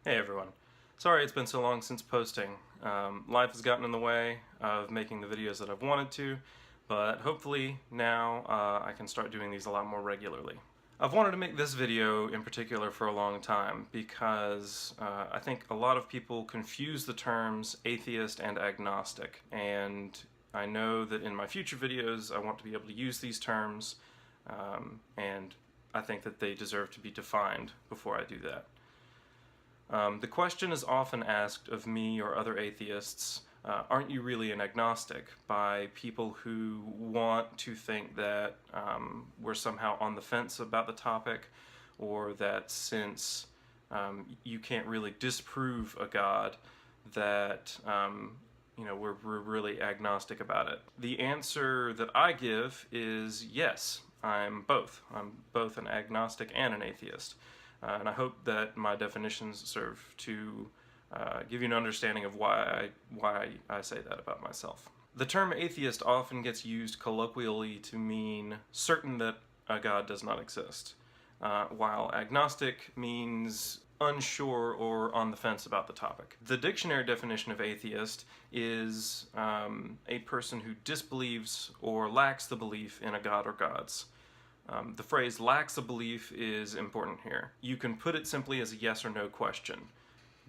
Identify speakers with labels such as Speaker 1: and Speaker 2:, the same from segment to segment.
Speaker 1: Hey everyone. Sorry it's been so long since posting. Life has gotten in the way of making the videos that I've wanted to, but hopefully now I can start doing these a lot more regularly. I've wanted to make this video in particular for a long time because I think a lot of people confuse the terms atheist and agnostic, and I know that in my future videos I want to be able to use these terms, and I think that they deserve to be defined before I do that. The question is often asked of me or other atheists, aren't you really an agnostic, by people who want to think that we're somehow on the fence about the topic, or that since you can't really disprove a God, that we're really agnostic about it. The answer that I give is yes, I'm both. I'm both an agnostic and an atheist. And I hope that my definitions serve to give you an understanding of why I say that about myself. The term atheist often gets used colloquially to mean certain that a God does not exist, while agnostic means unsure or on the fence about the topic. The dictionary definition of atheist is a person who disbelieves or lacks the belief in a God or gods. The phrase lacks a belief is important here. You can put it simply as a yes or no question.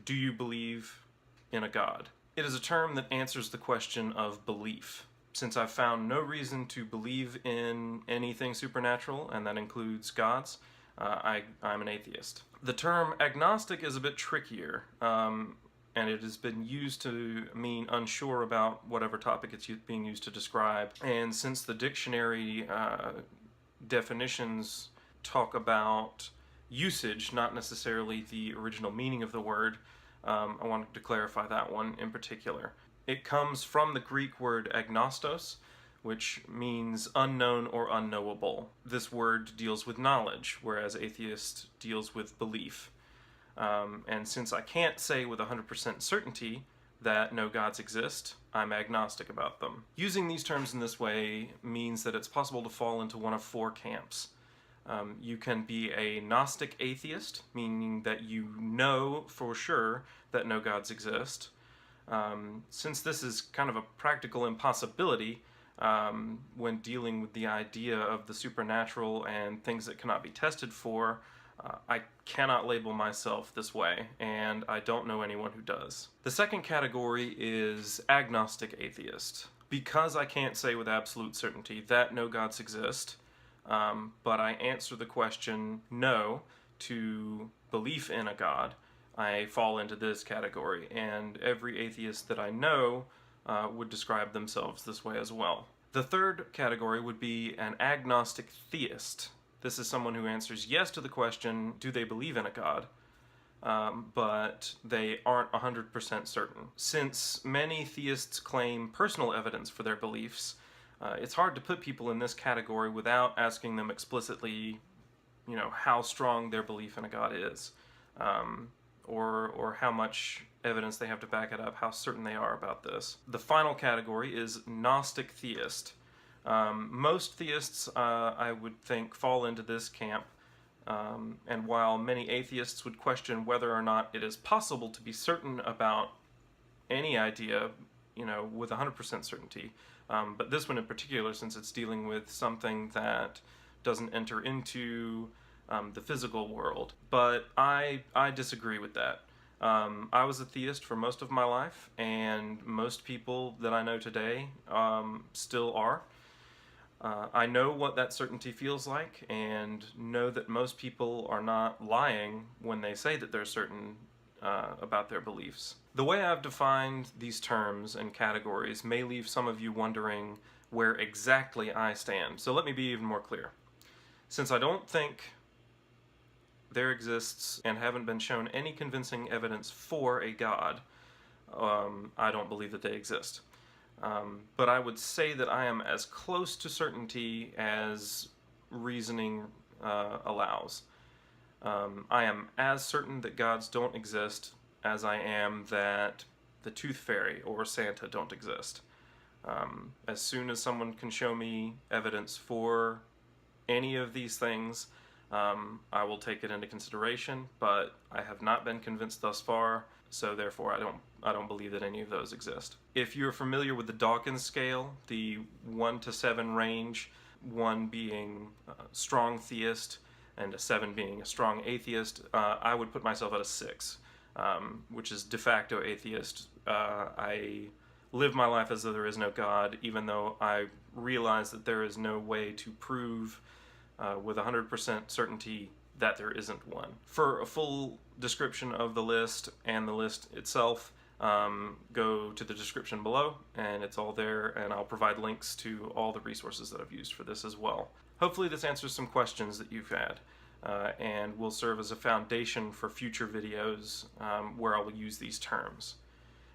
Speaker 1: Do you believe in a God? It is a term that answers the question of belief. Since I've found no reason to believe in anything supernatural, and that includes gods, I'm an atheist. The term agnostic is a bit trickier, and it has been used to mean unsure about whatever topic it's being used to describe. And since the dictionary definitions talk about usage, not necessarily the original meaning of the word, I wanted to clarify that one in particular. It comes from the Greek word agnostos, which means unknown or unknowable. This word deals with knowledge, whereas atheist deals with belief. And since I can't say with 100% certainty that no gods exist, I'm agnostic about them. Using these terms in this way means that it's possible to fall into one of four camps. You can be a Gnostic atheist, meaning that you know for sure that no gods exist. Since this is kind of a practical impossibility when dealing with the idea of the supernatural and things that cannot be tested for, I cannot label myself this way, and I don't know anyone who does. The second category is agnostic atheist. Because I can't say with absolute certainty that no gods exist, but I answer the question no to belief in a god, I fall into this category, and every atheist that I know would describe themselves this way as well. The third category would be an agnostic theist. This is someone who answers yes to the question, do they believe in a God? But they aren't 100% certain. Since many theists claim personal evidence for their beliefs, it's hard to put people in this category without asking them explicitly, how strong their belief in a God is, or how much evidence they have to back it up, how certain they are about this. The final category is Gnostic theist. Most theists, I would think, fall into this camp, and while many atheists would question whether or not it is possible to be certain about any idea, with 100% certainty, but this one in particular, since it's dealing with something that doesn't enter into the physical world. But I disagree with that. I was a theist for most of my life, and most people that I know today still are. I know what that certainty feels like, and know that most people are not lying when they say that they're certain about their beliefs. The way I've defined these terms and categories may leave some of you wondering where exactly I stand, so let me be even more clear. Since I don't think there exists and haven't been shown any convincing evidence for a God, I don't believe that they exist. But I would say that I am as close to certainty as reasoning allows. I am as certain that gods don't exist as I am that the Tooth Fairy or Santa don't exist. As soon as someone can show me evidence for any of these things, I will take it into consideration, but I have not been convinced thus far, so therefore I don't believe that any of those exist. If you're familiar with the Dawkins Scale, the 1 to 7 range, 1 being a strong theist and a 7 being a strong atheist, I would put myself at a 6, which is de facto atheist. I live my life as though there is no God, even though I realize that there is no way to prove with 100% certainty that there isn't one. For a full description of the list and the list itself, go to the description below, and it's all there, and I'll provide links to all the resources that I've used for this as well. Hopefully this answers some questions that you've had, and will serve as a foundation for future videos where I will use these terms.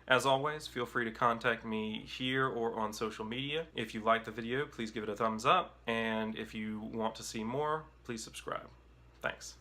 Speaker 1: As always, feel free to contact me here or on social media. If you like the video, please give it a thumbs up, and if you want to see more, please subscribe. Thanks.